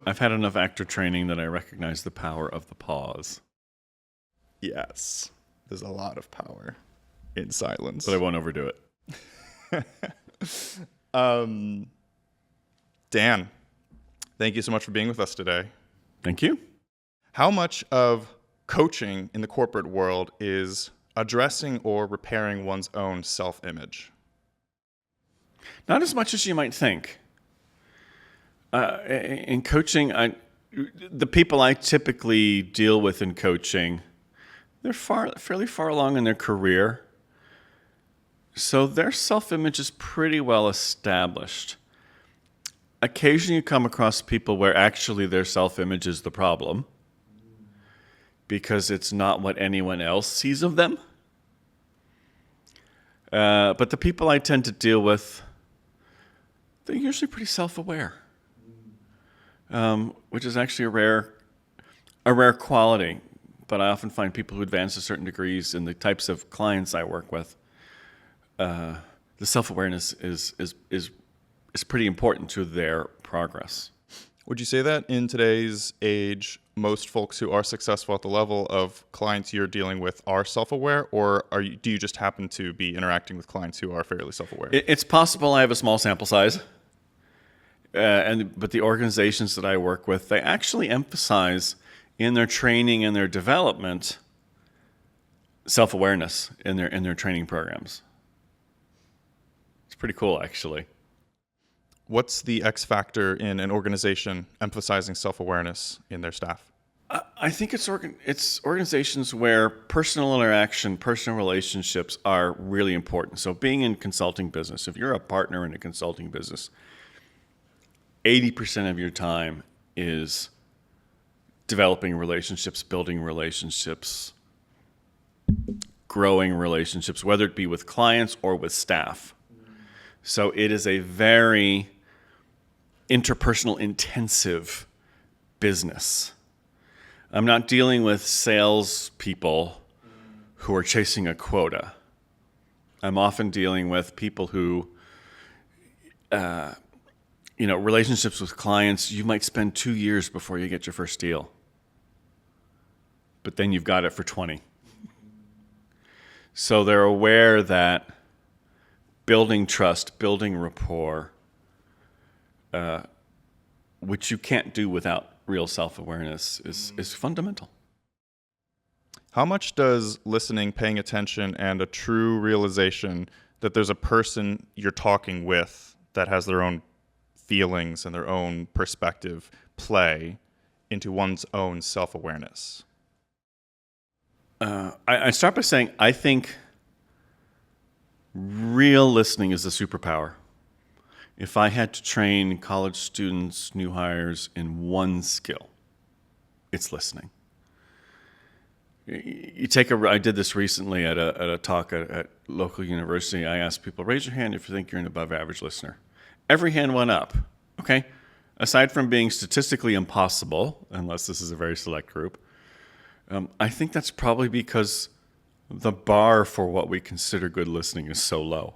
I've had enough actor training that I recognize the power of the pause, Yes, there's a lot of power in silence. but I won't overdo it. Dan, thank you so much for being with us today. Thank you. How much of coaching in the corporate world is addressing or repairing one's own self-image? Not as much as you might think. In coaching, the people I typically deal with in coaching, they're fairly far along in their career. So their self-image is pretty well established. Occasionally you come across people where actually their self-image is the problem because it's not what anyone else sees of them. But the people I tend to deal with, they're usually pretty self-aware, which is actually a rare quality. But I often find people who advance to certain degrees in the types of clients I work with, the self-awareness is pretty important to their progress. Would you say that in today's age, most folks who are successful at the level of clients you're dealing with are self-aware, or do you just happen to be interacting with clients who are fairly self-aware? It's possible I have a small sample size, but the organizations that I work with, they actually emphasize in their training and their development self-awareness in their training programs. It's pretty cool, actually. What's the X factor in an organization emphasizing self-awareness in their staff? I think it's organizations where personal interaction, personal relationships are really important. So being in consulting business, if you're a partner in a consulting business, 80% of your time is developing relationships, building relationships, growing relationships, whether it be with clients or with staff. So it is a very interpersonal intensive business. I'm not dealing with sales people who are chasing a quota. I'm often dealing with people who, relationships with clients, you might spend 2 years before you get your first deal. But then you've got it for 20. So they're aware that building trust, building rapport, which you can't do without real self-awareness, is fundamental. How much does listening, paying attention, and a true realization that there's a person you're talking with that has their own feelings and their own perspective play into one's own self-awareness? I start by saying I think real listening is a superpower. If I had to train college students, new hires in one skill, it's listening. I did this recently at a talk at local university. I asked people, raise your hand if you think you're an above average listener. Every hand went up. Okay. Aside from being statistically impossible, unless this is a very select group, I think that's probably because the bar for what we consider good listening is so low.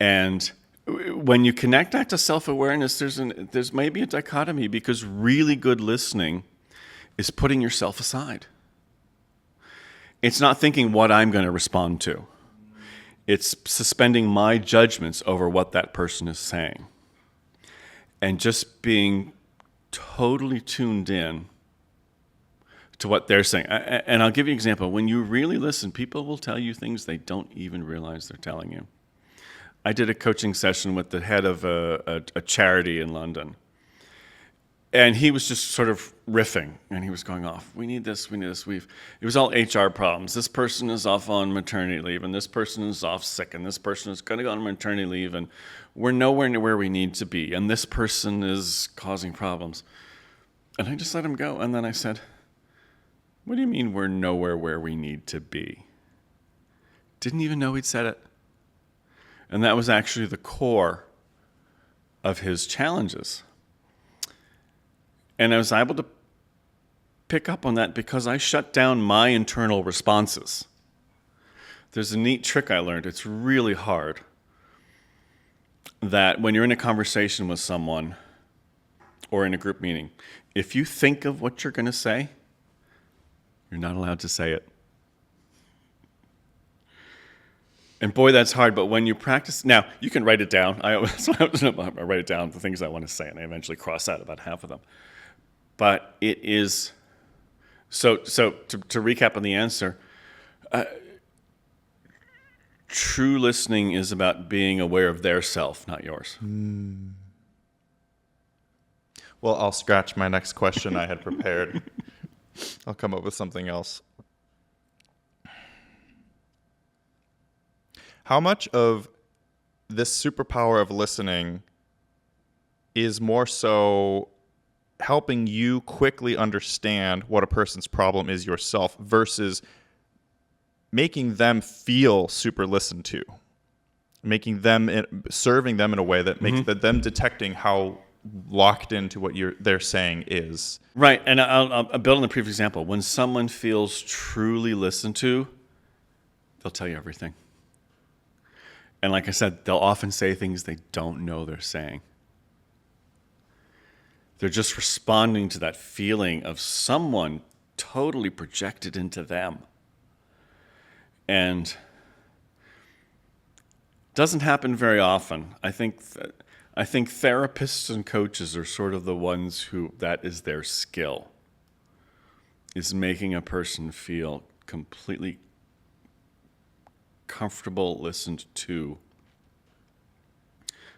And when you connect that to self-awareness, there's maybe a dichotomy, because really good listening is putting yourself aside. It's not thinking what I'm going to respond to. It's suspending my judgments over what that person is saying and just being totally tuned in to what they're saying. And I'll give you an example. When you really listen, people will tell you things they don't even realize they're telling you. I did a coaching session with the head of a charity in London. And he was just sort of riffing, and he was going off. We need this, we need this. It was all HR problems. This person is off on maternity leave, and this person is off sick, and this person is going to go on maternity leave, and we're nowhere near where we need to be, and this person is causing problems. And I just let him go, and then I said, what do you mean we're nowhere where we need to be? Didn't even know he'd said it. And that was actually the core of his challenges. And I was able to pick up on that because I shut down my internal responses. There's a neat trick I learned. It's really hard that when you're in a conversation with someone, or in a group meeting, if you think of what you're going to say, you're not allowed to say it. And boy, that's hard. But when you practice, now you can write it down. I write it down, the things I want to say, and I eventually cross out about half of them. But it is, so to recap on the answer, true listening is about being aware of their self, not yours. Well, I'll scratch my next question I had prepared. I'll come up with something else. How much of this superpower of listening is more so helping you quickly understand what a person's problem is yourself versus making them feel super listened to, serving them in a way that makes them detecting how locked into what they're saying is. Right, and I'll build on the previous example. When someone feels truly listened to, they'll tell you everything. And like I said, they'll often say things they don't know they're saying. They're just responding to that feeling of someone totally projected into them. And it doesn't happen very often. I think therapists and coaches are sort of the ones who that is their skill, is making a person feel completely comfortable, listened to.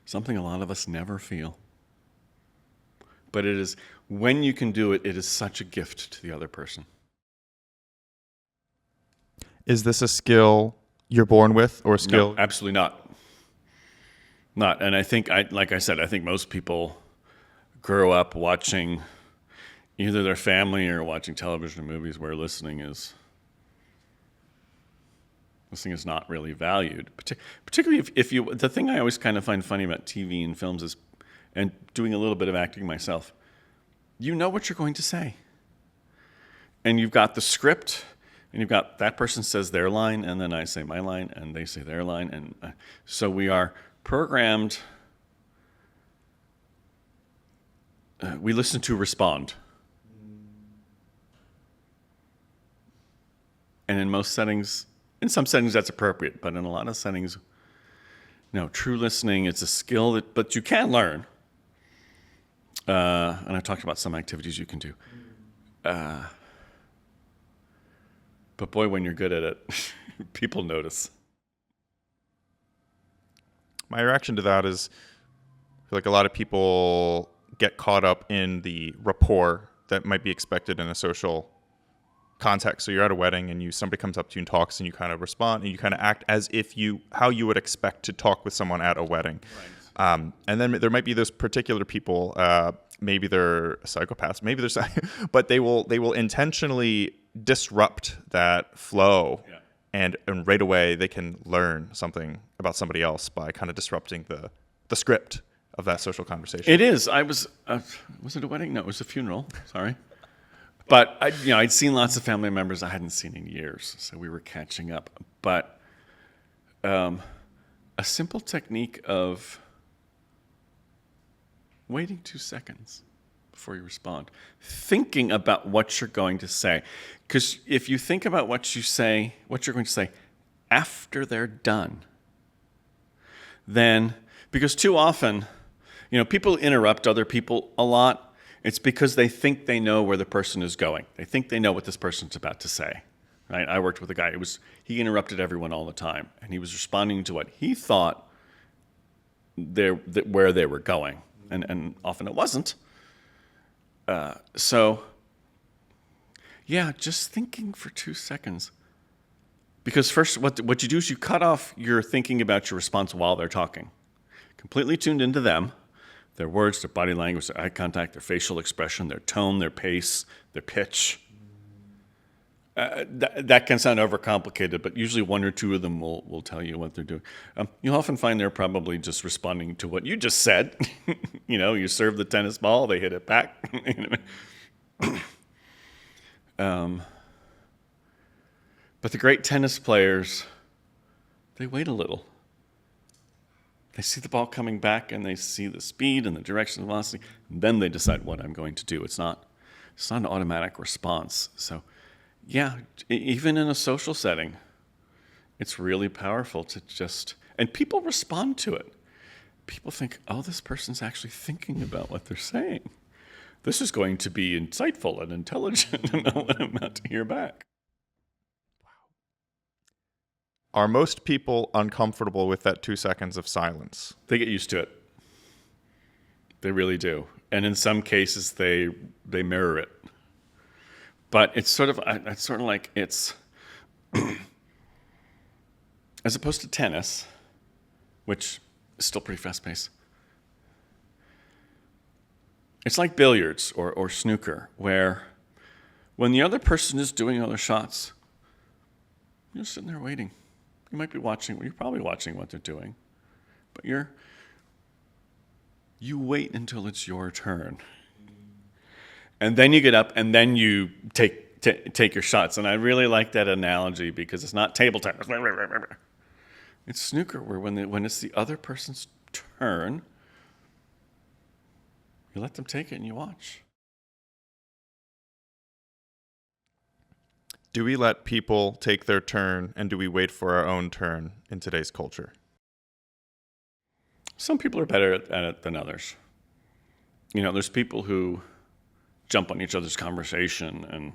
Something a lot of us never feel. But it is, when you can do it, it is such a gift to the other person. Is this a skill you're born with, or a skill? No, absolutely not. Not. And I think, like I said, I think most people grow up watching either their family or watching television or movies where listening is not really valued. Particularly if you, the thing I always kind of find funny about TV and films is, and doing a little bit of acting myself, you know what you're going to say. And you've got the script, and you've got that person says their line, and then I say my line, and they say their line. And so we are programmed, we listen to respond. And in most settings, in some settings that's appropriate, but in a lot of settings, no, true listening, it's a skill but you can learn. And I talked about some activities you can do. But boy, when you're good at it, people notice. My reaction to that is, I feel like a lot of people get caught up in the rapport that might be expected in a social context. So you're at a wedding and somebody comes up to you and talks, and you kind of respond, and you kind of act as if how you would expect to talk with someone at a wedding. Right. And then there might be those particular people, maybe they're psychopaths, maybe they're, but they will intentionally disrupt that flow. Yeah. And right away they can learn something about somebody else by kind of disrupting the script of that social conversation. It is. Was it a wedding? No, it was a funeral. Sorry. But I'd seen lots of family members I hadn't seen in years, so we were catching up. But a simple technique of waiting 2 seconds before you respond, thinking about what you're going to say. Because if you think about what you're going to say after they're done, then, because too often, people interrupt other people a lot. It's because they think they know where the person is going. They think they know what this person's about to say. Right? I worked with a guy. He interrupted everyone all the time, and he was responding to what he thought where they were going, and often it wasn't. Just thinking for 2 seconds. Because first, what you do is you cut off your thinking about your response while they're talking. Completely tuned into them, their words, their body language, their eye contact, their facial expression, their tone, their pace, their pitch. That can sound overcomplicated, but usually one or two of them will tell you what they're doing. You'll often find they're probably just responding to what you just said. You serve the tennis ball, they hit it back. But the great tennis players, they wait a little. They see the ball coming back and they see the speed and the direction of the velocity. And then they decide what I'm going to do. It's not an automatic response. So, yeah, even in a social setting, it's really powerful to just, and people respond to it. People think, oh, this person's actually thinking about what they're saying. This is going to be insightful and intelligent, and know what I'm about to hear back. Are most people uncomfortable with that 2 seconds of silence? They get used to it. They really do. And in some cases, they mirror it. But it's sort of like it's, as opposed to tennis, which is still pretty fast-paced. It's like billiards or snooker, where when the other person is doing other shots, you're sitting there waiting. You might be watching, you're probably watching what they're doing, but you wait until it's your turn. And then you get up and then you take your shots. And I really like that analogy because it's not table tennis. It's snooker, where when it's the other person's turn, you let them take it and you watch. Do we let people take their turn, and do we wait for our own turn in today's culture? Some people are better at it than others. You know, there's people who jump on each other's conversation, and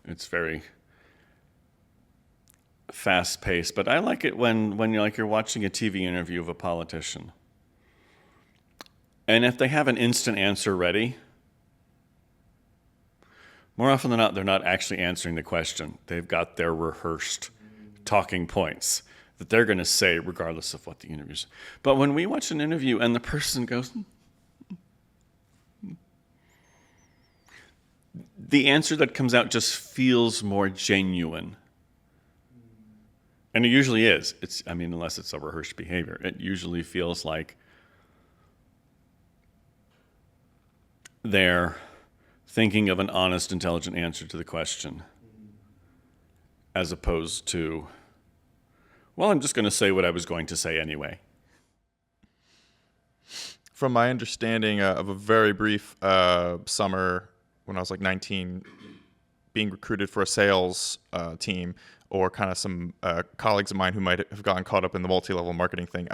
it's very fast-paced. But I like it when you're watching a TV interview of a politician. And if they have an instant answer ready, more often than not, they're not actually answering the question. They've got their rehearsed talking points that they're going to say regardless of what the interview's. But when we watch an interview and the person goes, the answer that comes out just feels more genuine. And it usually is. Unless it's a rehearsed behavior, it usually feels like they're thinking of an honest, intelligent answer to the question, as opposed to, well, I'm just going to say what I was going to say anyway. From my understanding of a very brief summer when I was like 19, being recruited for a sales team, or kind of some colleagues of mine who might have gotten caught up in the multi-level marketing thing.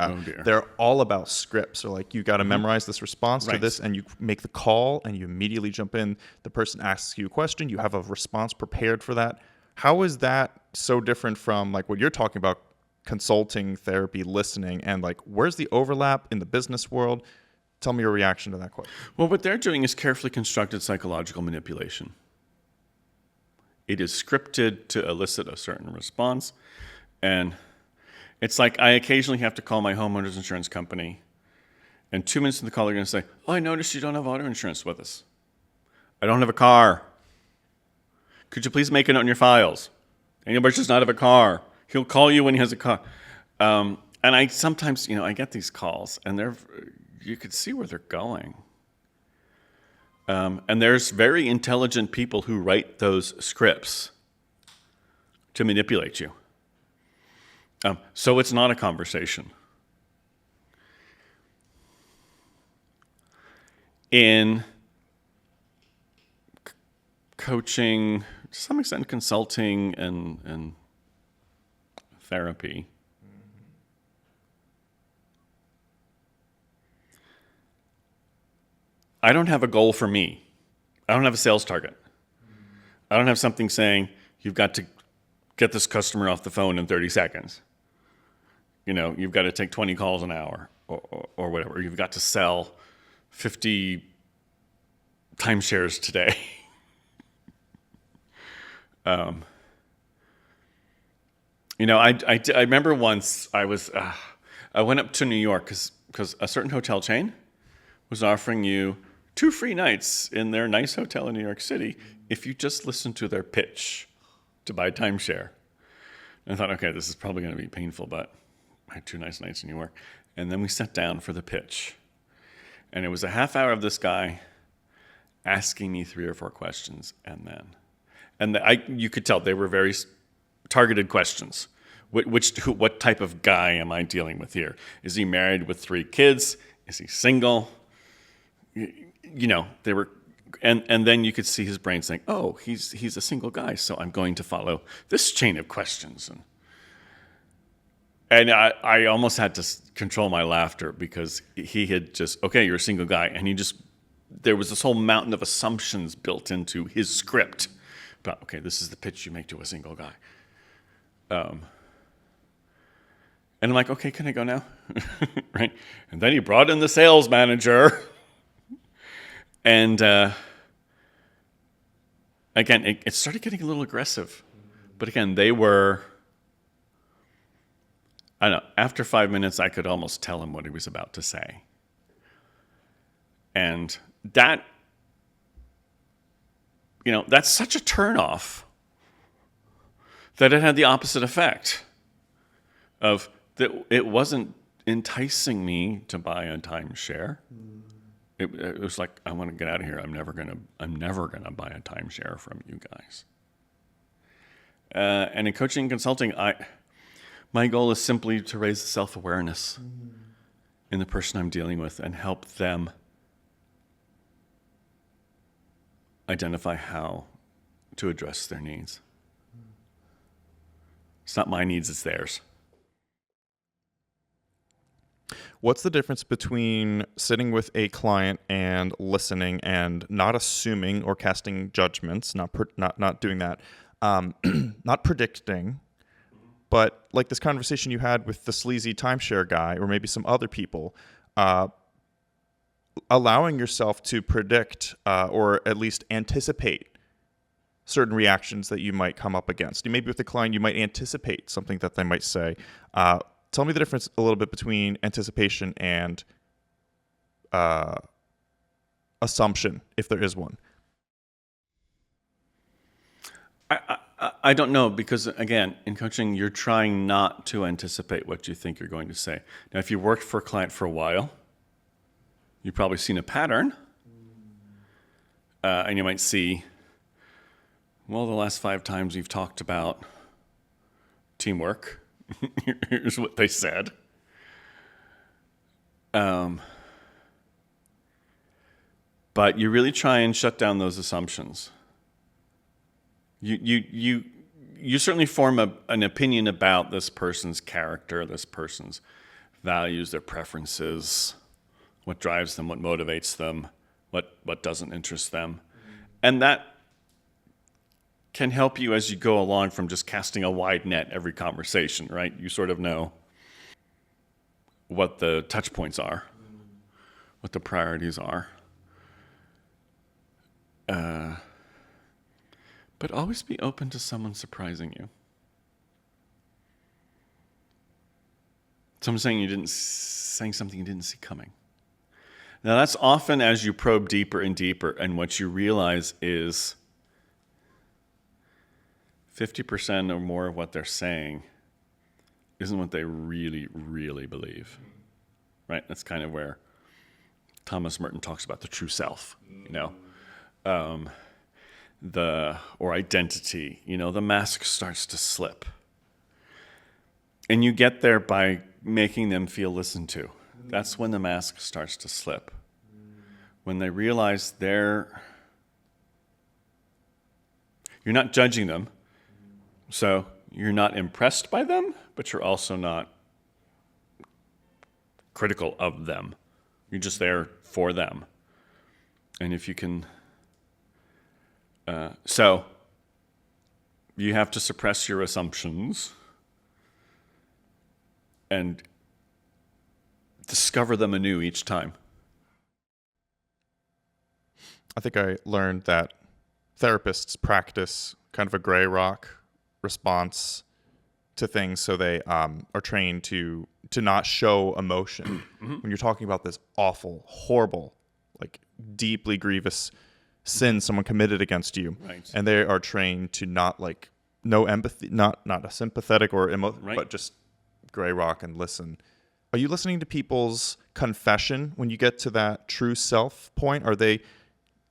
They're all about scripts. They're like, you got to memorize this response to this, and you make the call, and you immediately jump in. The person asks you a question. You have a response prepared for that. How is that so different from like what you're talking about, consulting, therapy, listening, and like where's the overlap in the business world? Tell me your reaction to that question. Well, what they're doing is carefully constructed psychological manipulation. It is scripted to elicit a certain response. And it's like I occasionally have to call my homeowner's insurance company. And 2 minutes in the call, they're going to say, oh, I noticed you don't have auto insurance with us. I don't have a car. Could you please make a note in your files? Daniel Birch does not have a car. He'll call you when he has a car. And I sometimes, I get these calls, and you could see where they're going. And there's very intelligent people who write those scripts to manipulate you. So it's not a conversation. In coaching, to some extent consulting and therapy, I don't have a goal for me. I don't have a sales target. I don't have something saying, you've got to get this customer off the phone in 30 seconds. You've got to take 20 calls an hour or whatever. You've got to sell 50 timeshares today. I remember once I went up to New York because a certain hotel chain was offering you 2 free nights in their nice hotel in New York City if you just listen to their pitch to buy timeshare. And I thought, okay, this is probably going to be painful, but I had 2 nice nights in New York. And then we sat down for the pitch. And it was a half hour of this guy asking me 3 or 4 questions. You could tell they were very targeted questions. what type of guy am I dealing with here? Is he married with 3 kids? Is he single? They were, and then you could see his brain saying, "Oh, he's a single guy, so I'm going to follow this chain of questions." And I almost had to control my laughter because he had just, okay, you're a single guy, and there was this whole mountain of assumptions built into his script about, okay, this is the pitch you make to a single guy. And I'm like, okay, can I go now? Right? And then he brought in the sales manager. And again, it started getting a little aggressive. But again, they were, I don't know, after 5 minutes, I could almost tell him what he was about to say. And that's such a turnoff that it had the opposite effect of that it wasn't enticing me to buy a timeshare. It was like, I want to get out of here. I'm never gonna buy a timeshare from you guys. And in coaching and consulting, my goal is simply to raise the self-awareness in the person I'm dealing with and help them identify how to address their needs. It's not my needs, it's theirs. What's the difference between sitting with a client and listening and not assuming or casting judgments, not doing that, not predicting, but like this conversation you had with the sleazy timeshare guy or maybe some other people, allowing yourself to predict or at least anticipate certain reactions that you might come up against. Maybe with the client, you might anticipate something that they might say. Tell me the difference a little bit between anticipation and assumption, if there is one. I don't know, because again, in coaching, you're trying not to anticipate what you think you're going to say. Now, if you worked for a client for a while, you've probably seen a pattern, and you might see, well, the last 5 times you've talked about teamwork, here's what they said. But you really try and shut down those assumptions. You certainly form an opinion about this person's character, this person's values, their preferences, what drives them, what motivates them, what doesn't interest them. And that can help you as you go along from just casting a wide net every conversation, right? You sort of know what the touch points are, what the priorities are. But always be open to someone surprising you. Someone saying something you didn't see coming. Now that's often as you probe deeper and deeper, and what you realize is 50% or more of what they're saying isn't what they really, really believe, right? That's kind of where Thomas Merton talks about the true self, or identity, the mask starts to slip. And you get there by making them feel listened to. That's when the mask starts to slip. When they realize you're not judging them, so you're not impressed by them, but you're also not critical of them. You're just there for them. And if you can, so you have to suppress your assumptions and discover them anew each time. I think I learned that therapists practice kind of a gray rock response to things, so they are trained to not show emotion. When you're talking about this awful, horrible, like deeply grievous sin someone committed against you, right. And they are trained to not no empathy, not a sympathetic or right. but just gray rock and listen. Are you listening to people's confession when you get to that true self point? Are they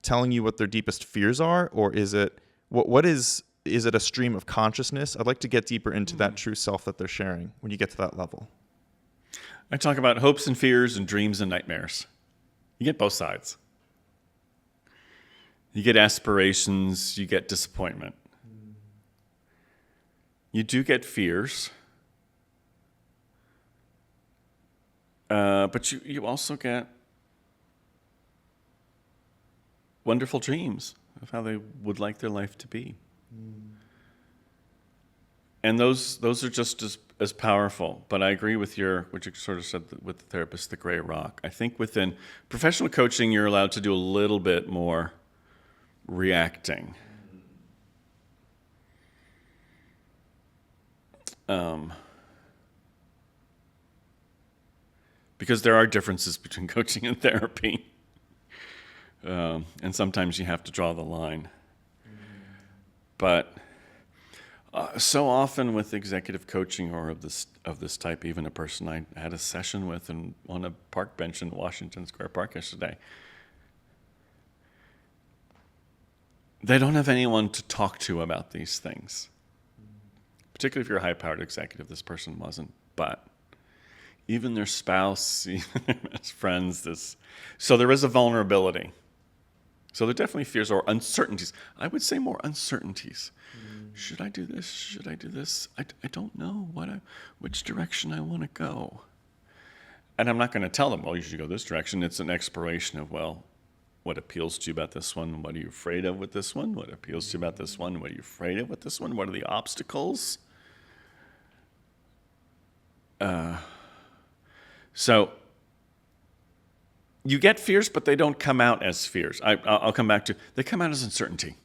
telling you what their deepest fears are, or is it what is is it a stream of consciousness? I'd like to get deeper into that true self that they're sharing when you get to that level. I talk about hopes and fears and dreams and nightmares. You get both sides. You get aspirations, you get disappointment. You do get fears. But you also get wonderful dreams of how they would like their life to be. And those are just as powerful. But I agree with what you sort of said with the therapist, the gray rock. I think within professional coaching, you're allowed to do a little bit more reacting. Because there are differences between coaching and therapy. And sometimes you have to draw the line. But so often with executive coaching or of this type, even a person I had a session with on a park bench in Washington Square Park yesterday, they don't have anyone to talk to about these things. Particularly if you're a high-powered executive, this person wasn't. But even their spouse, even their best friends, so there is a vulnerability. So there are definitely fears or uncertainties. I would say more uncertainties. Should I do this? Should I do this? I don't know which direction I want to go. And I'm not going to tell them, well, you should go this direction. It's an exploration of, well, what appeals to you about this one? What are you afraid of with this one? What appeals to you about this one? What are you afraid of with this one? What are the obstacles? So you get fears, but they don't come out as fears. I'll come back to, they come out as uncertainty.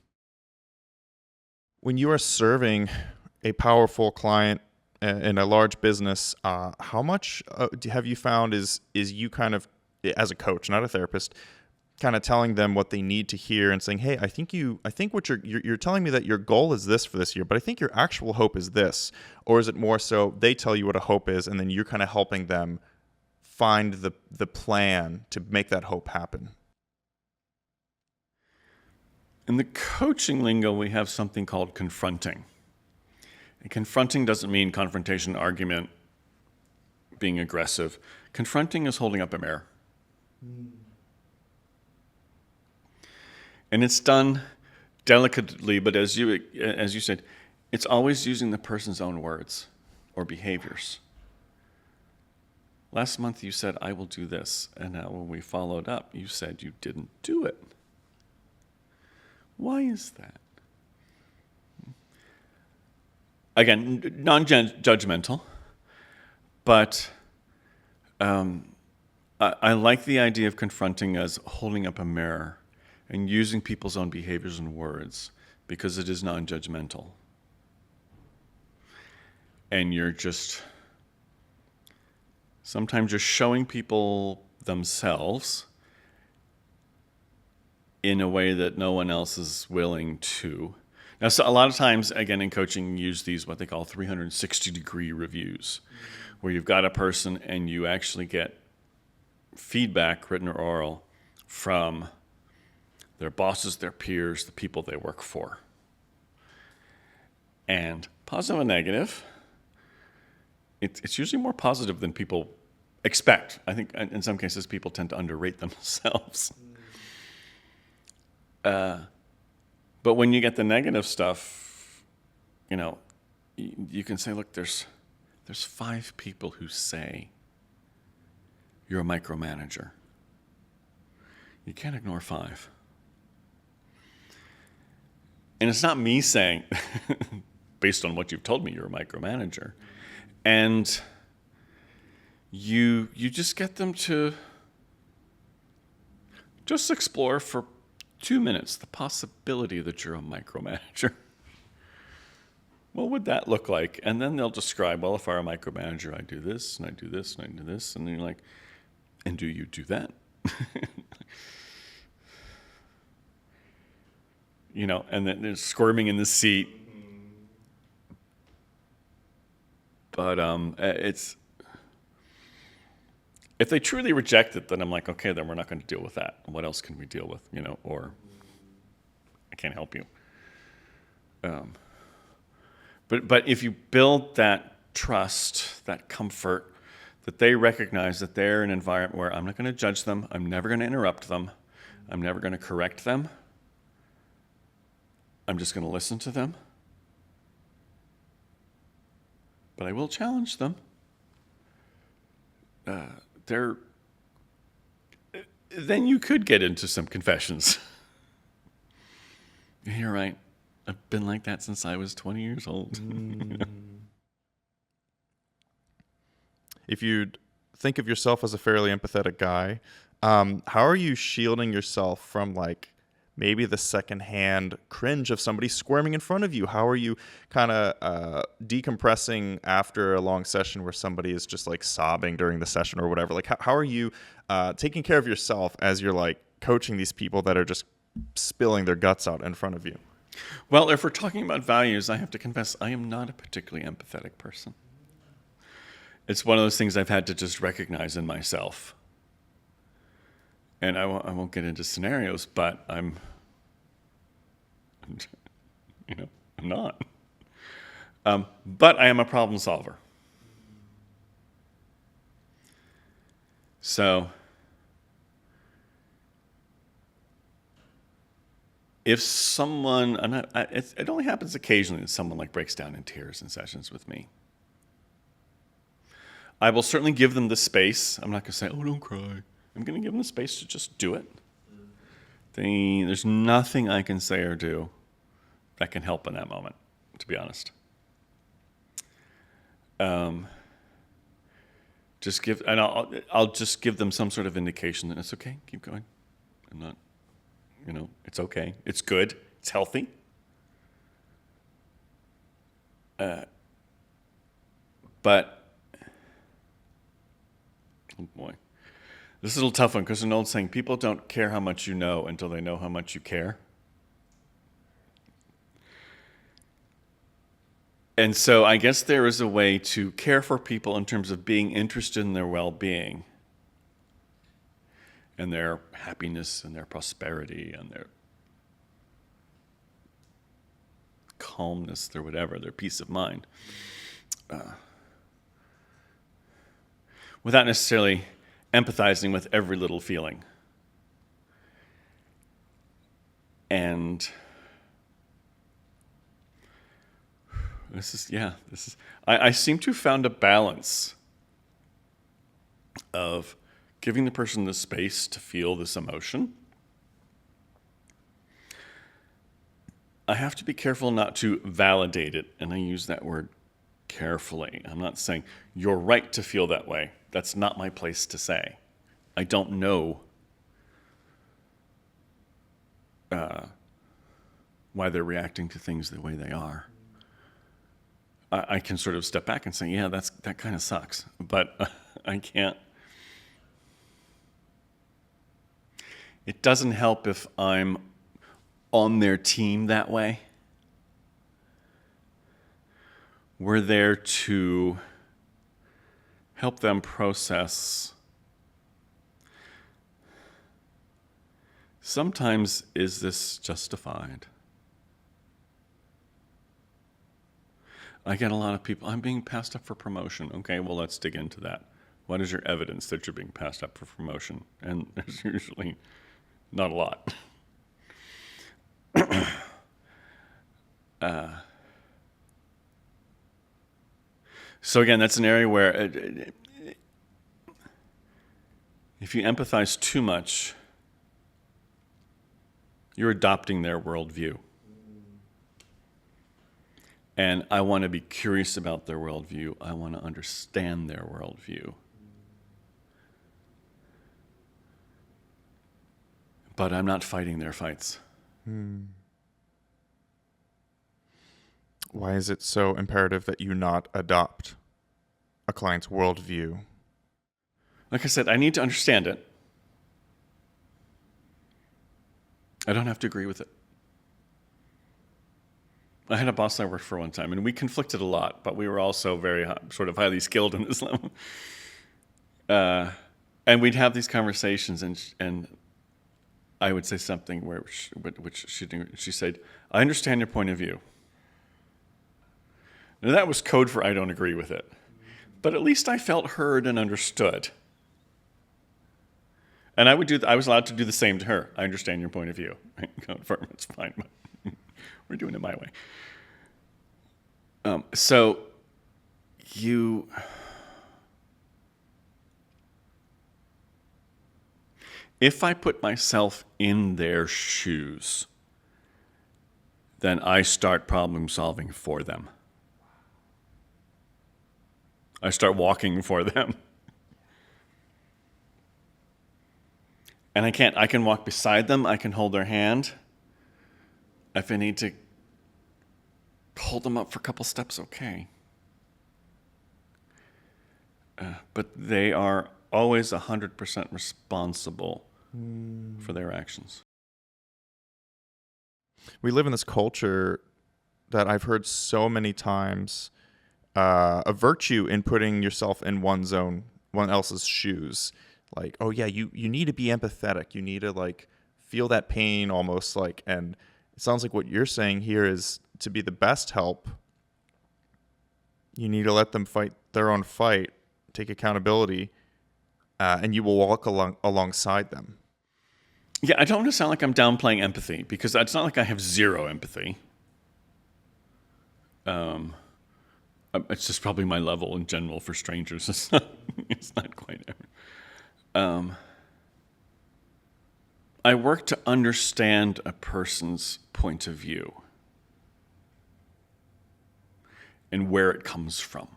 When you are serving a powerful client in a large business, how much have you found is you kind of, as a coach, not a therapist, kind of telling them what they need to hear and saying, hey, I think what you're telling me that your goal is this for this year, but I think your actual hope is this? Or is it more so they tell you what a hope is and then you're kind of helping them find the plan to make that hope happen? In the coaching lingo, we have something called confronting. And confronting doesn't mean confrontation, argument, being aggressive. Confronting is holding up a mirror. And it's done delicately, but as you said, it's always using the person's own words or behaviors. Last month you said, I will do this. And now when we followed up, you said you didn't do it. Why is that? Again, non-judgmental, but I like the idea of confronting as holding up a mirror and using people's own behaviors and words because it is non-judgmental. And sometimes you're showing people themselves in a way that no one else is willing to. Now, so a lot of times, again, in coaching, you use these, what they call 360-degree reviews, where you've got a person and you actually get feedback, written or oral, from their bosses, their peers, the people they work for. And positive and negative, it's usually more positive than people expect. I think in some cases people tend to underrate themselves. But when you get the negative stuff, you can say, look, there's 5 people who say you're a micromanager. You can't ignore 5. And it's not me saying, based on what you've told me, you're a micromanager. And you just get them to just explore for 2 minutes the possibility that you're a micromanager. What would that look like? And then they'll describe, well, if I were a micromanager, I do this, and I do this, and I do this. And then you're like, and do you do that? And then they're squirming in the seat. But it's, if they truly reject it, then I'm like, okay, then we're not going to deal with that. What else can we deal with? Or I can't help you. But if you build that trust, that comfort, that they recognize that they're in an environment where I'm not going to judge them, I'm never going to interrupt them, I'm never going to correct them, I'm just going to listen to them, but I will challenge them. Then you could get into some confessions. You're right. I've been like that since I was 20 years old. If you think of yourself as a fairly empathetic guy, how are you shielding yourself from like maybe the secondhand cringe of somebody squirming in front of you? How are you kind of decompressing after a long session where somebody is just like sobbing during the session or whatever? Like how are you taking care of yourself as you're like coaching these people that are just spilling their guts out in front of you? Well, if we're talking about values, I have to confess I am not a particularly empathetic person. It's one of those things I've had to just recognize in myself. And I won't get into scenarios, but I'm not. But I am a problem solver. So if someone, it only happens occasionally that someone like breaks down in tears in sessions with me. I will certainly give them the space. I'm not going to say, oh, don't cry. I'm going to give them the space to just do it. There's nothing I can say or do that can help in that moment, to be honest. I'll just give them some sort of indication that it's okay, keep going. I'm not, it's okay. It's good. It's healthy. But, oh boy. This is a little tough one because there's an old saying, people don't care how much you know until they know how much you care. And so I guess there is a way to care for people in terms of being interested in their well-being and their happiness and their prosperity and their calmness, their whatever, their peace of mind. Without necessarily empathizing with every little feeling. And I seem to have found a balance of giving the person the space to feel this emotion. I have to be careful not to validate it, and I use that word carefully. I'm not saying you're right to feel that way. That's not my place to say. I don't know why they're reacting to things the way they are. I can sort of step back and say, yeah, that kind of sucks, but I can't. It doesn't help if I'm on their team that way. We're there to help them process. Sometimes, is this justified? I get a lot of people, I'm being passed up for promotion. Okay, well, let's dig into that. What is your evidence that you're being passed up for promotion? And there's usually not a lot. So again, that's an area where if you empathize too much, you're adopting their worldview. And I want to be curious about their worldview. I want to understand their worldview. But I'm not fighting their fights. Why is it so imperative that you not adopt a client's worldview? Like I said, I need to understand it. I don't have to agree with it. I had a boss I worked for one time, and we conflicted a lot, but we were also very sort of highly skilled in this level. And we'd have these conversations, and I would say something which she said, I understand your point of view. Now, that was code for I don't agree with it. But at least I felt heard and understood. And I was allowed to do the same to her. I understand your point of view. Confirm, it's fine. But we're doing it my way. So if I put myself in their shoes, then I start problem solving for them. I start walking for them. And I can walk beside them. I can hold their hand. If I need to hold them up for a couple steps, okay. But they are always 100% responsible for their actions. We live in this culture that I've heard so many times, a virtue in putting yourself in one else's shoes. Like, oh yeah, you need to be empathetic. You need to like feel that pain almost like, and it sounds like what you're saying here is to be the best help. You need to let them fight their own fight, take accountability, and you will walk alongside them. Yeah, I don't want to sound like I'm downplaying empathy, because it's not like I have zero empathy. It's just probably my level in general for strangers. It's not quite ever. I work to understand a person's point of view and where it comes from.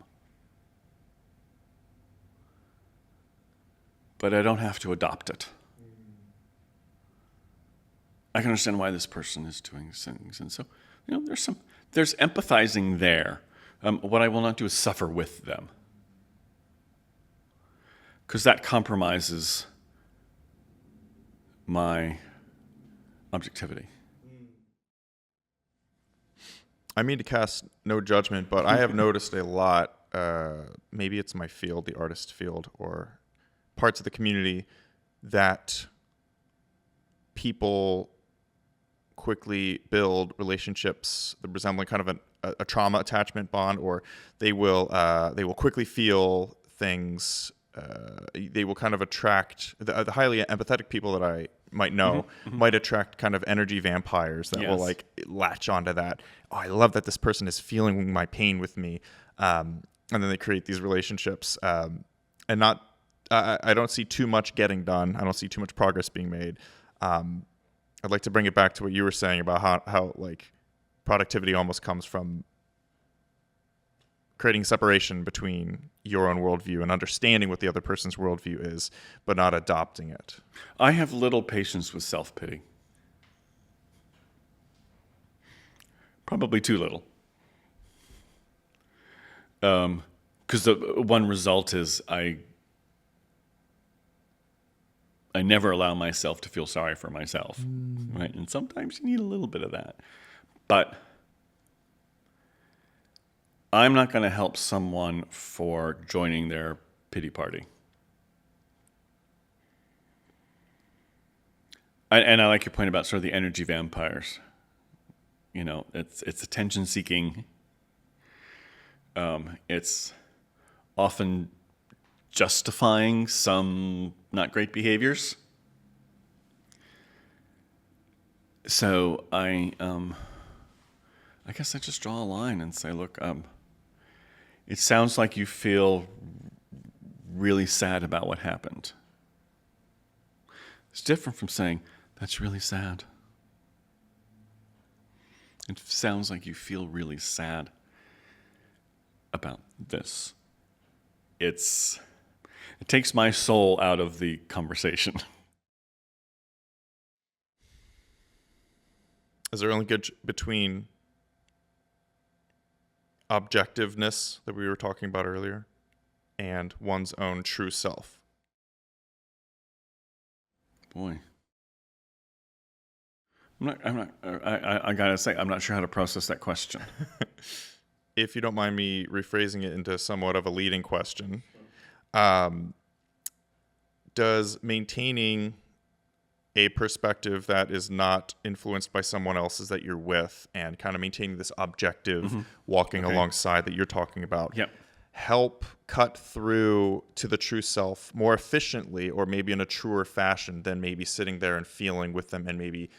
But I don't have to adopt it. I can understand why this person is doing things. And so, there's empathizing there. What I will not do is suffer with them, because that compromises my objectivity. I mean to cast no judgment, but I have noticed a lot, maybe it's my field, the artist field, or parts of the community, that people quickly build relationships that resemble kind of a trauma attachment bond, or they will quickly feel things. They will kind of attract the highly empathetic people that I might know might attract kind of energy vampires that will like latch onto that. Oh, I love that this person is feeling my pain with me, and then they create these relationships. And not, I don't see too much getting done. I don't see too much progress being made. I'd like to bring it back to what you were saying about how like productivity almost comes from creating separation between your own worldview and understanding what the other person's worldview is, but not adopting it. I have little patience with self-pity. Probably too little. Because the one result is I never allow myself to feel sorry for myself, right? And sometimes you need a little bit of that. But I'm not going to help someone for joining their pity party. And I like your point about sort of the energy vampires. It's attention seeking. It's often justifying some not great behaviors. So I guess I just draw a line and say, look, it sounds like you feel really sad about what happened. It's different from saying, that's really sad. It sounds like you feel really sad about this. It takes my soul out of the conversation. Is there a linkage between objectiveness that we were talking about earlier and one's own true self? Boy. I gotta say, I'm not sure how to process that question. If you don't mind me rephrasing it into somewhat of a leading question, does maintaining a perspective that is not influenced by someone else's that you're with, and kind of maintaining this objective walking alongside that you're talking about, Yep. help cut through to the true self more efficiently, or maybe in a truer fashion than maybe sitting there and feeling with them and maybe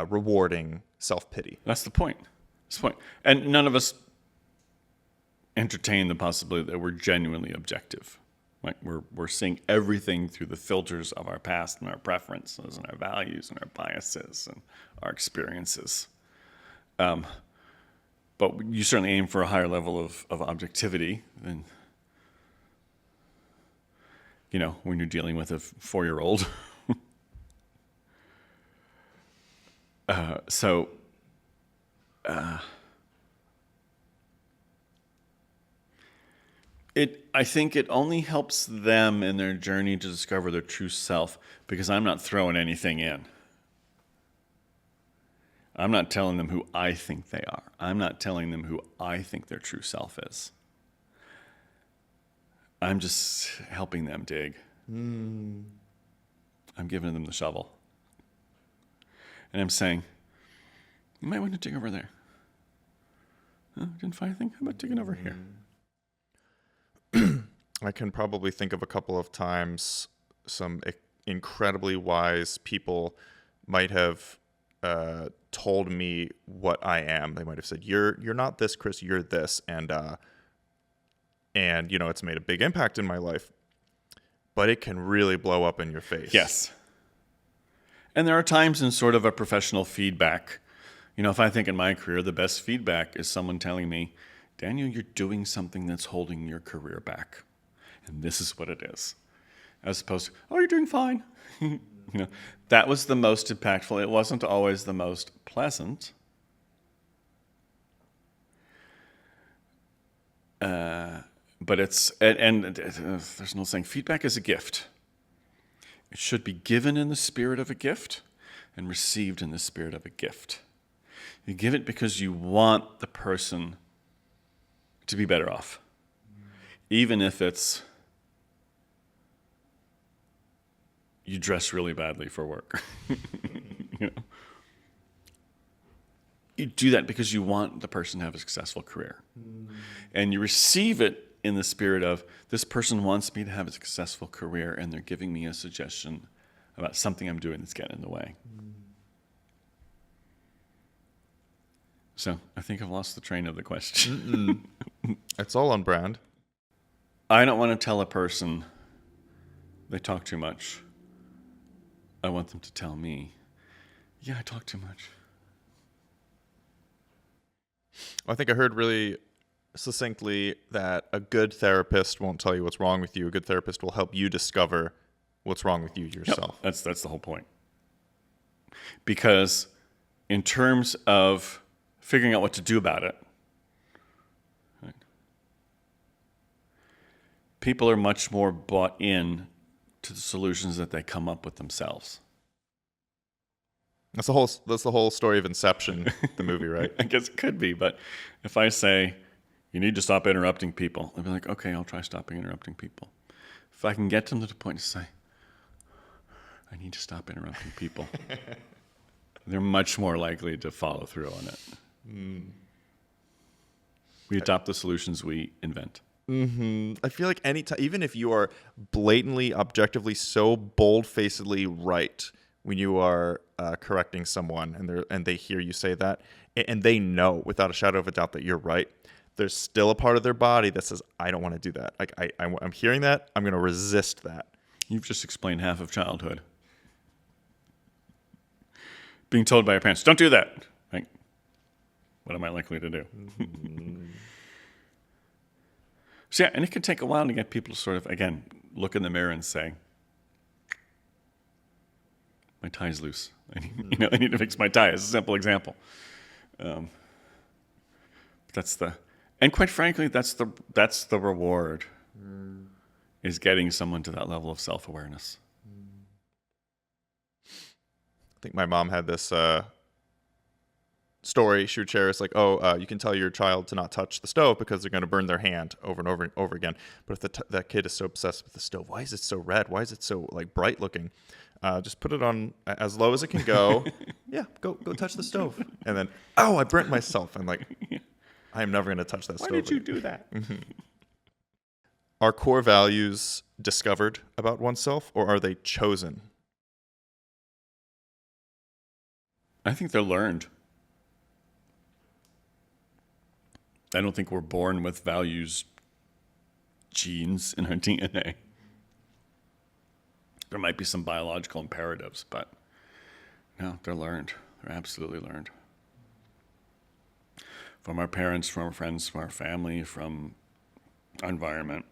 rewarding self-pity. That's the point. That's the point. And none of us entertain the possibility that we're genuinely objective. Like we're seeing everything through the filters of our past and our preferences and our values and our biases and our experiences. But you certainly aim for a higher level of objectivity than, when you're dealing with a 4-year-old. I think it only helps them in their journey to discover their true self, because I'm not throwing anything in. I'm not telling them who I think they are. I'm not telling them who I think their true self is. I'm just helping them dig. I'm giving them the shovel. And I'm saying, you might want to dig over there. Oh, didn't find anything? How about digging over here? I can probably think of a couple of times some incredibly wise people might have told me what I am. They might have said, "You're not this, Chris. You're this," and it's made a big impact in my life. But it can really blow up in your face. Yes. And there are times in sort of a professional feedback. If I think in my career, the best feedback is someone telling me, "Daniel, you're doing something that's holding your career back. And this is what it is." As opposed to, "Oh, you're doing fine." That was the most impactful. It wasn't always the most pleasant. But there's no saying, feedback is a gift. It should be given in the spirit of a gift and received in the spirit of a gift. You give it because you want the person to be better off, even if it's you dress really badly for work. You do that because you want the person to have a successful career. And you receive it in the spirit of, this person wants me to have a successful career, and they're giving me a suggestion about something I'm doing that's getting in the way. So I think I've lost the train of the question. It's all on brand. I don't want to tell a person they talk too much. I want them to tell me, yeah, I talk too much. I think I heard really succinctly that a good therapist won't tell you what's wrong with you. A good therapist will help you discover what's wrong with you yourself. Yep, that's the whole point. Because in terms of figuring out what to do about it, right, people are much more bought in to the solutions that they come up with themselves. That's the whole story of Inception, the movie, right? I guess it could be, but if I say, you need to stop interrupting people, they'll be like, okay, I'll try stopping interrupting people. If I can get them to the point to say, I need to stop interrupting people, they're much more likely to follow through on it. We adopt the solutions we invent. I feel like even if you are blatantly, objectively, so bold-facedly right when you are correcting someone, and they hear you say that, and they know without a shadow of a doubt that you're right, there's still a part of their body that says, I don't want to do that. Like I'm hearing that, I'm going to resist that. You've just explained half of childhood. Being told by your parents, don't do that. Right? What am I likely to do? So yeah, and it can take a while to get people to sort of, again, look in the mirror and say, my tie's loose. I need to fix my tie. It's a simple example. And quite frankly, that's the reward, is getting someone to that level of self-awareness. I think my mom had this story she would share. It's like, you can tell your child to not touch the stove because they're going to burn their hand over and over and over again. But if that kid is so obsessed with the stove, why is it so red? Why is it so bright looking? Just put it on as low as it can go. Yeah, go touch the stove. And then, oh, I burnt myself. And like, I am never going to touch that stove. Why did you do that? Are core values discovered about oneself, or are they chosen? I think they're learned. I don't think we're born with values genes in our DNA. There might be some biological imperatives, but no, they're learned. They're absolutely learned. From our parents, from our friends, from our family, from our environment.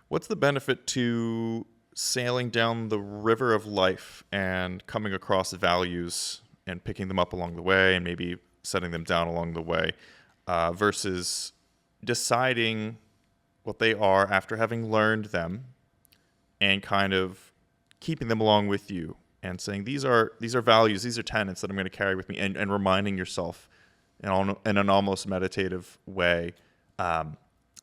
What's the benefit to sailing down the river of life and coming across values and picking them up along the way and maybe setting them down along the way versus deciding what they are after having learned them and kind of keeping them along with you and saying, these are values, these are tenets that I'm going to carry with me, and reminding yourself in an almost meditative way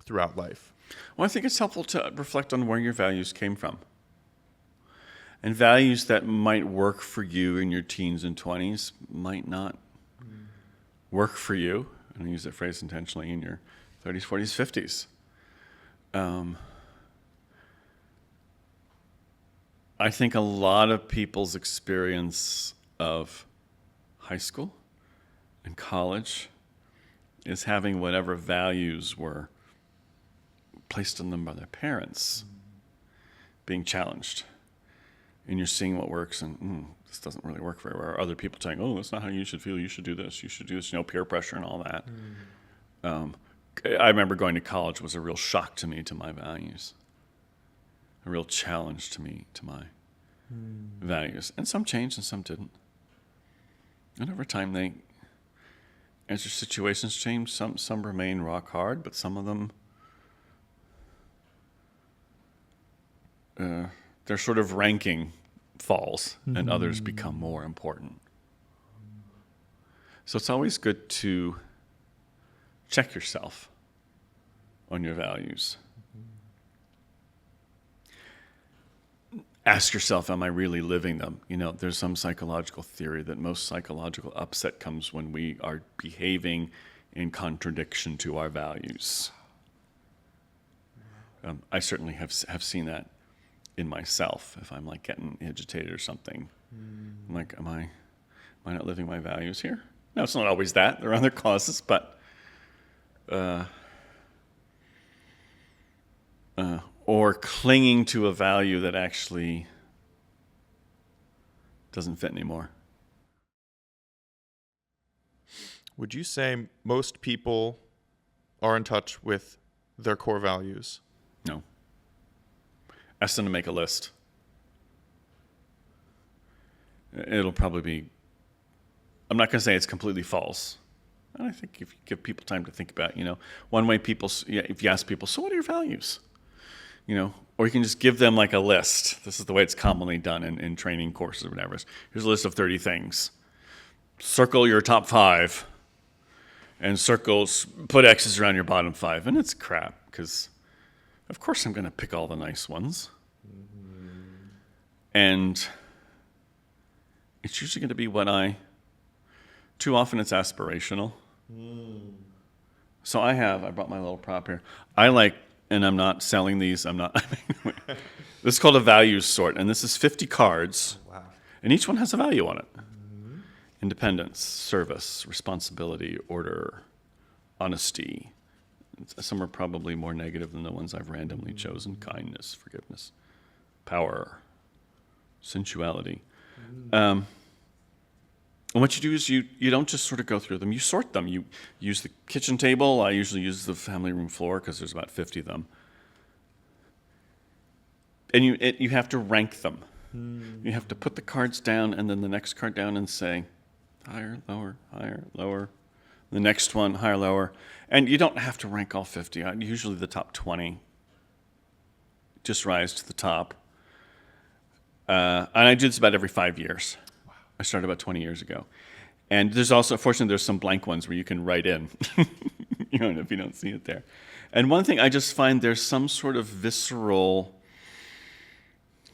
throughout life? Well, I think it's helpful to reflect on where your values came from. And values that might work for you in your teens and 20s might not work for you, and I use that phrase intentionally, in your 30s, 40s, 50s. I think a lot of people's experience of high school and college is having whatever values were placed on them by their parents being challenged. And you're seeing what works, and this doesn't really work very well. Or other people saying, oh, that's not how you should feel. You should do this. You should do this. Peer pressure and all that. I remember going to college was a real shock to me, to my values. A real challenge to me, to my values. And some changed and some didn't. And over time, as your situations change, some remain rock hard, but some of them, their sort of ranking falls, and others become more important. So it's always good to check yourself on your values. Ask yourself, am I really living them? There's some psychological theory that most psychological upset comes when we are behaving in contradiction to our values. I certainly have seen that in myself. If I'm like getting agitated or something, I'm like, am I not living my values here? No, it's not always that. There are other causes, but or clinging to a value that actually doesn't fit anymore. Would you say most people are in touch with their core values? No. Ask them to make a list. It'll probably be, I'm not going to say it's completely false. And I think if you give people time to think about, one way if you ask people, so what are your values? Or you can just give them like a list. This is the way it's commonly done in training courses or whatever. Here's a list of 30 things. Circle your top 5 and put X's around your bottom 5. And it's crap because of course I'm going to pick all the nice ones. And it's usually going to be too often it's aspirational. So I brought my little prop here. And I'm not selling these. This is called a values sort, and this is 50 cards. Wow. And each one has a value on it. Independence, service, responsibility, order, honesty. Some are probably more negative than the ones I've randomly chosen. Kindness, forgiveness, power, sensuality. And what you do is you don't just sort of go through them. You sort them. You use the kitchen table. I usually use the family room floor because there's about 50 of them. And you have to rank them. You have to put the cards down and then the next card down and say, higher, lower, higher, lower. The next one, higher, lower. And you don't have to rank all 50. Usually the top 20 just rise to the top. And I do this about every 5 years. I started about 20 years ago. And fortunately, there's some blank ones where you can write in, if you don't see it there. And one thing I just find there's some sort of visceral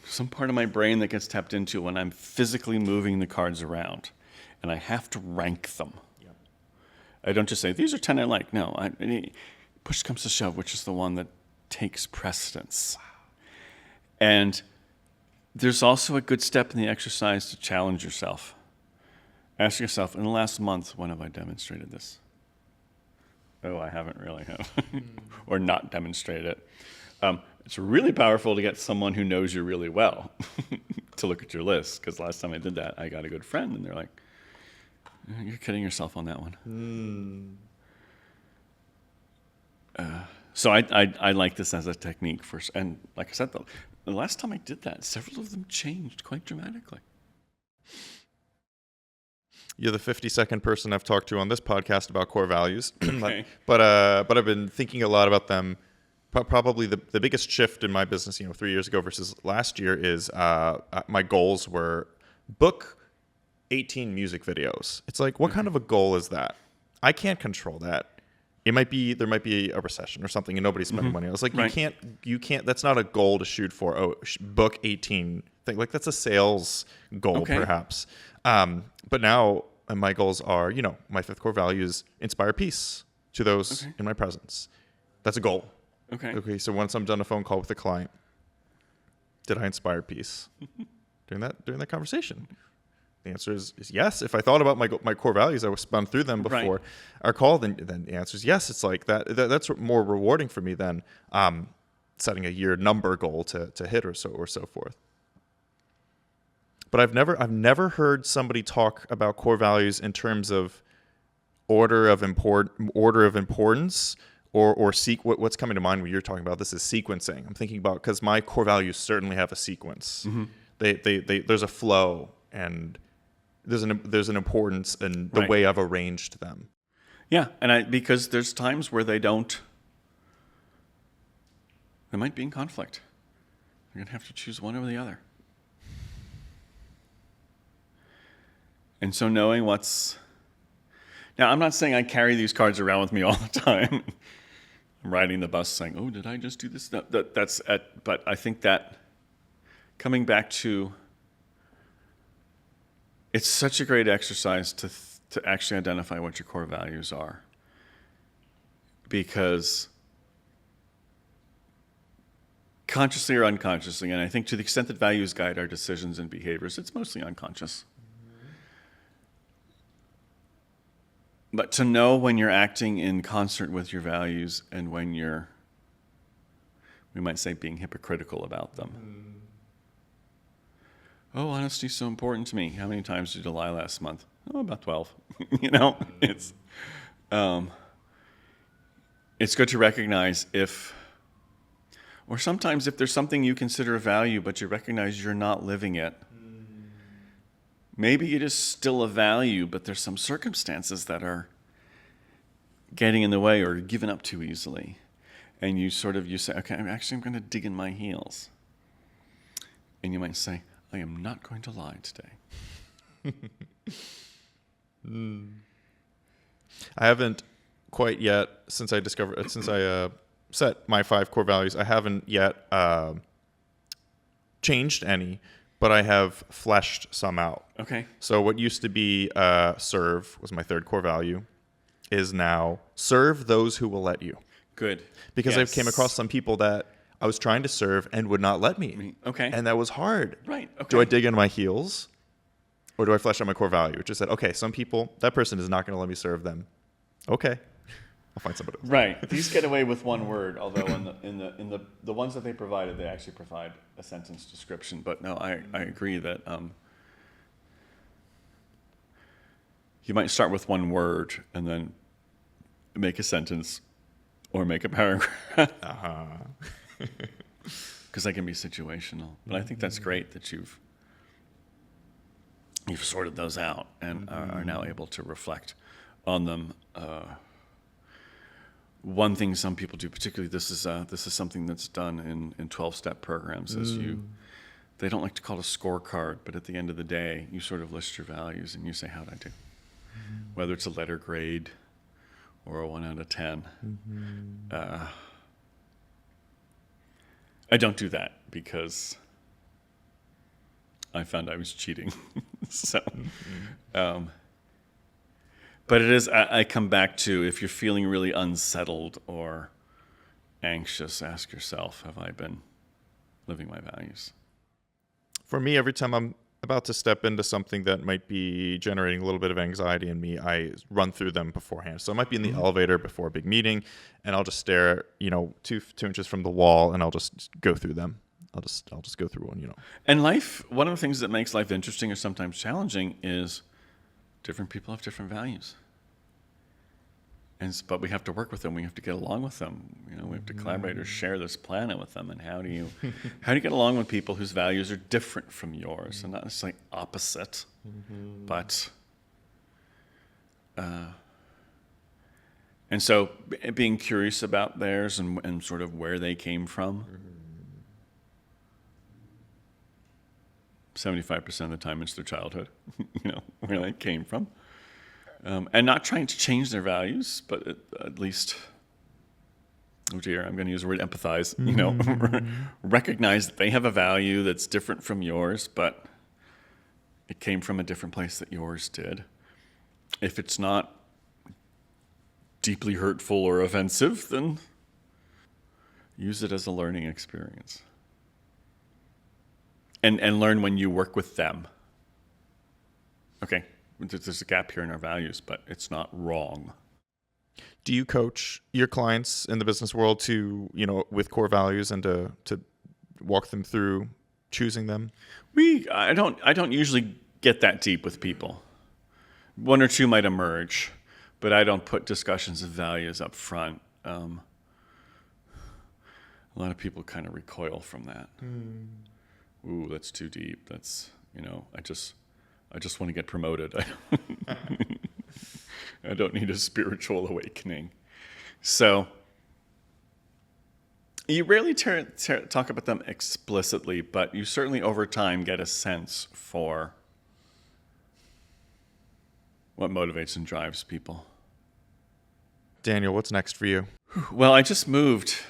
some part of my brain that gets tapped into when I'm physically moving the cards around, and I have to rank them. Yep. I don't just say, these are 10 I like. No, push comes to shove, which is the one that takes precedence. Wow. And there's also a good step in the exercise to challenge yourself. Ask yourself, in the last month, when have I demonstrated this? Oh, I haven't really, have. Or not demonstrated it. It's really powerful to get someone who knows you really well to look at your list, because last time I did that, I got a good friend, and they're like, you're kidding yourself on that one. So I like this as a technique for, and like I said, the last time I did that, several of them changed quite dramatically. You're the 52nd person I've talked to on this podcast about core values. Okay. but I've been thinking a lot about them. Probably the biggest shift in my business, 3 years ago versus last year is my goals were book 18 music videos. It's like, what kind of a goal is that? I can't control that. There might be a recession or something and nobody's spending money. I was like, Right. you can't, that's not a goal to shoot for. Oh, book 18. Like that's a sales goal perhaps. But now my goals are, my 5th core value is inspire peace to those in my presence. That's a goal. Okay. So once I'm done a phone call with a client, did I inspire peace during that conversation? The answer is yes. If I thought about my core values, I was spun through them before our call, then the answer is yes. It's like that's more rewarding for me than setting a year number goal to hit or so forth. But I've never heard somebody talk about core values in terms of order of importance or what's coming to mind when you're talking about this is sequencing. I'm thinking about, because my core values certainly have a sequence. There's a flow and there's an importance in the way I've arranged them. Yeah, and because there's times where they might be in conflict. You're going to have to choose one over the other. And so knowing now I'm not saying I carry these cards around with me all the time. I'm riding the bus saying, oh, did I just do this? But I think that coming back to, it's such a great exercise to actually identify what your core values are. Because consciously or unconsciously, and I think to the extent that values guide our decisions and behaviors, it's mostly unconscious. But to know when you're acting in concert with your values and when you're, we might say, being hypocritical about them. Oh, honesty is so important to me. How many times did you lie last month? Oh, about 12. It's good to recognize or sometimes if there's something you consider a value, but you recognize you're not living it. Maybe it is still a value, but there's some circumstances that are getting in the way or given up too easily. And you say, okay, I'm going to dig in my heels. And you might say, I am not going to lie today. I haven't quite yet, since I set my 5 core values, I haven't yet changed any. But I have fleshed some out. Okay. So what used to be serve was my 3rd core value, is now serve those who will let you. Good. Because I came across some people that I was trying to serve and would not let me. Okay. And that was hard. Right. Okay. Do I dig into my heels or do I flesh out my core value? Which is that, okay, some people, that person is not going to let me serve them. Okay. I'll find somebody else. Right. These get away with one word, although in the ones that they provided, they actually provide a sentence description. But no, I agree that you might start with one word and then make a sentence or make a paragraph. Because that can be situational. But I think that's great that you've sorted those out and are now able to reflect on them. One thing some people do, particularly this is something that's done in 12-step programs, is they don't like to call it a scorecard, but at the end of the day, you sort of list your values and you say, how'd I do? Whether it's a letter grade or a 1 out of 10. I don't do that because I found I was cheating. So, but it is, I come back to, if you're feeling really unsettled or anxious, ask yourself, have I been living my values? For me, every time I'm about to step into something that might be generating a little bit of anxiety in me, I run through them beforehand. So I might be in the elevator before a big meeting, and I'll just stare, 2 inches from the wall, and I'll just go through them. I'll just go through one. And life, one of the things that makes life interesting or sometimes challenging is different people have different values. But we have to work with them. We have to get along with them. We have to collaborate or share this planet with them. And how do you get along with people whose values are different from yours and not necessarily opposite, but and so being curious about theirs and sort of where they came from. 75% of the time it's their childhood, where they came from. And not trying to change their values, but at least, I'm going to use the word empathize, recognize that they have a value that's different from yours, but it came from a different place that yours did. If it's not deeply hurtful or offensive, then use it as a learning experience. And learn when you work with them. Okay, there's a gap here in our values, but it's not wrong. Do you coach your clients in the business world to, with core values and to walk them through choosing them? I don't usually get that deep with people. One or two might emerge, but I don't put discussions of values up front. A lot of people kind of recoil from that. Ooh, that's too deep. That's, I just want to get promoted. I don't need a spiritual awakening. So you rarely talk about them explicitly, but you certainly over time get a sense for what motivates and drives people. Daniel, what's next for you? Well, I just moved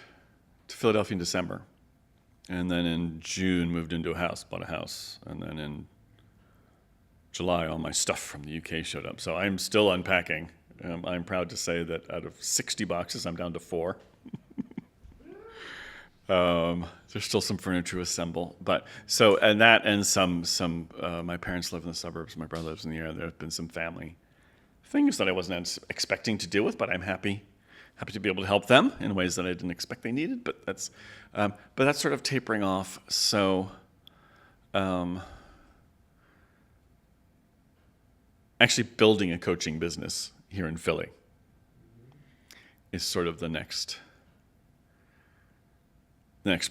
to Philadelphia in December. And then in June, moved into a house, bought a house. And then in July, all my stuff from the UK showed up. So I'm still unpacking. I'm proud to say that out of 60 boxes, I'm down to 4. There's still some furniture to assemble. But so, and that and some my parents live in the suburbs. My brother lives in the area. There have been some family things that I wasn't expecting to deal with, but I'm happy to be able to help them in ways that I didn't expect they needed. But that's sort of tapering off. So, actually building a coaching business here in Philly is sort of the next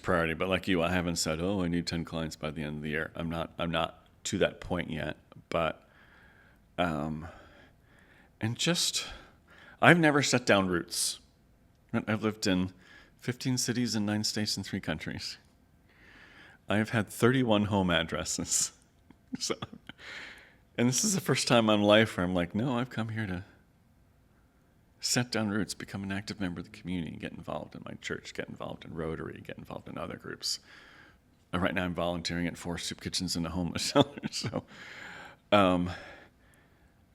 priority. But like you, I haven't said, I need 10 clients by the end of the year. I'm not to that point yet. But, I've never set down roots. I've lived in 15 cities in 9 states and 3 countries. I've had 31 home addresses. And this is the first time in life where I'm like, no, I've come here to set down roots, become an active member of the community, get involved in my church, get involved in Rotary, get involved in other groups. Right now I'm volunteering at 4 soup kitchens and a homeless shelter.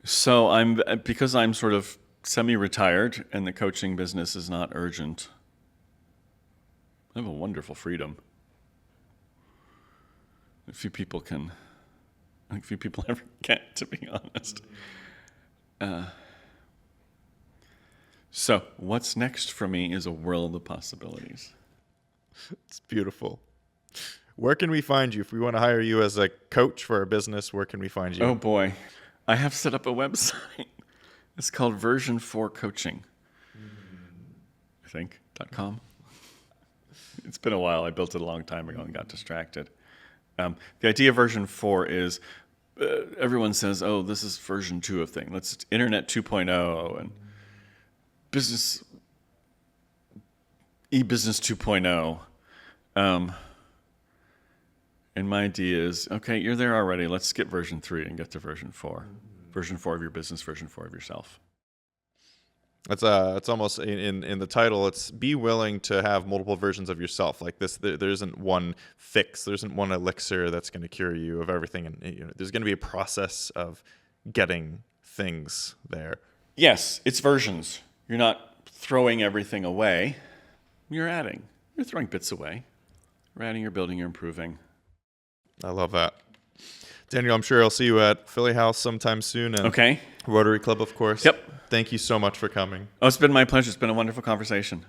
So because I'm sort of semi-retired and the coaching business is not urgent, I have a wonderful freedom. Few people ever get, to be honest. So what's next for me is a world of possibilities. It's beautiful. Where can we find you? If we want to hire you as a coach for our business, where can we find you? Oh boy. I have set up a website. It's called Version 4 Coaching, I think, .com. It's been a while. I built it a long time ago and got distracted. The idea of version 4 is everyone says, this is version 2 of thing. It's Internet 2.0 and e-business 2.0. And my idea is, okay, you're there already. Let's skip version 3 and get to version 4. Version 4 of your business, version 4 of yourself. It's almost in the title. It's be willing to have multiple versions of yourself. Like this, there isn't one fix. There isn't one elixir that's going to cure you of everything. And there's going to be a process of getting things there. Yes, it's versions. You're not throwing everything away. You're adding. You're throwing bits away. You're adding, you're building, you're improving. I love that. Daniel, I'm sure I'll see you at Philly House sometime soon. And Okay. Rotary Club, of course. Yep. Thank you so much for coming. Oh, it's been my pleasure. It's been a wonderful conversation.